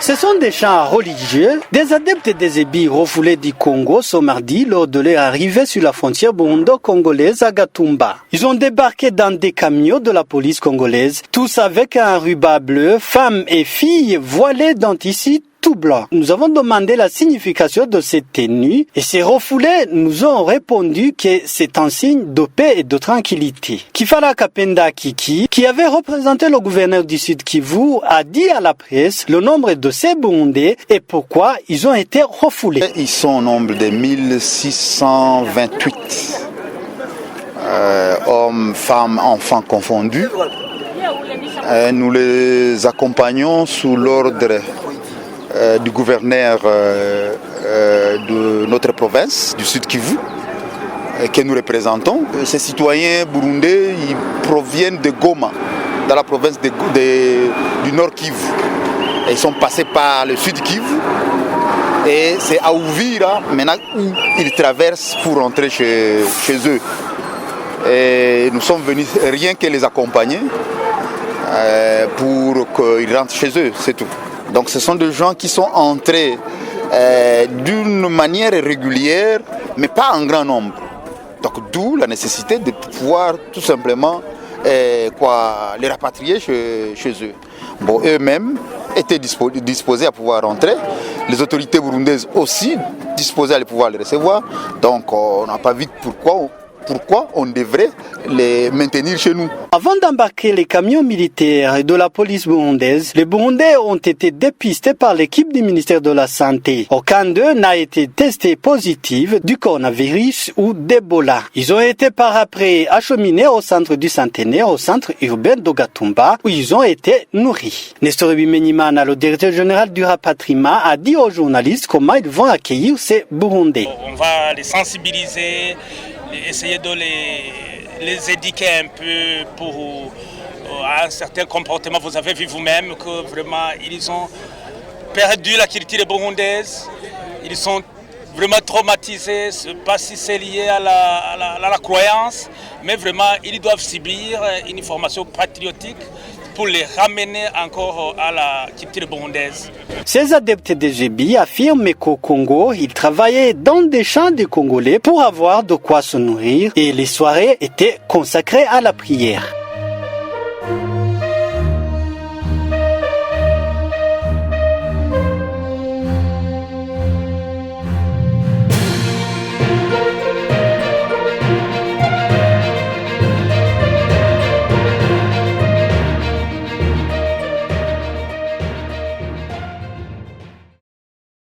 Ce sont des chants religieux. Des adeptes des Zébi refoulés du Congo ce mardi lors de leur arrivée sur la frontière burundo-congolaise à Gatumba. Ils ont débarqué dans des camions de la police congolaise, tous avec un ruban bleu, femmes et filles voilées dans tissu tout blanc. Nous avons demandé la signification de cette tenue et ces refoulés nous ont répondu que c'est un signe de paix et de tranquillité. Kifala Kapenda Kiki, qui avait représenté le gouverneur du Sud Kivu, a dit à la presse le nombre de ces Burundais et pourquoi ils ont été refoulés. Ils sont au nombre de 1628. Hommes, femmes, enfants confondus. Nous les accompagnons sous l'ordre du gouverneur de notre province, du Sud Kivu, que nous représentons. Ces citoyens burundais, ils proviennent de Goma, dans la province du Nord Kivu. Et ils sont passés par le Sud Kivu et c'est à Uvira maintenant où ils traversent pour rentrer chez eux. Et nous sommes venus rien que les accompagner pour qu'ils rentrent chez eux, c'est tout. Donc ce sont des gens qui sont entrés d'une manière régulière, mais pas en grand nombre. Donc d'où la nécessité de pouvoir tout simplement les rapatrier chez eux. Bon, eux-mêmes étaient disposés à pouvoir rentrer. Les autorités burundaises aussi disposées à pouvoir les recevoir. Donc on n'a pas vu pourquoi on devrait les maintenir chez nous. Avant d'embarquer les camions militaires et de la police burundaise, les Burundais ont été dépistés par l'équipe du ministère de la Santé. Aucun d'eux n'a été testé positif du coronavirus ou d'Ebola. Ils ont été par après acheminés au centre du Centenaire, au centre urbain de Gatumba, où ils ont été nourris. Nestor Bimenimana, le directeur général du rapatriement, a dit aux journalistes comment ils vont accueillir ces Burundais. On va les sensibiliser, essayer de les éduquer un peu pour un certain comportement. Vous avez vu vous-même que vraiment ils ont perdu la culture burundaise, ils sont vraiment traumatisés. Je ne sais pas si c'est lié à la croyance, mais vraiment ils doivent subir une formation patriotique pour les ramener encore à la culture burundaise. Ces adeptes des Zébi affirment qu'au Congo, ils travaillaient dans des champs de Congolais pour avoir de quoi se nourrir et les soirées étaient consacrées à la prière.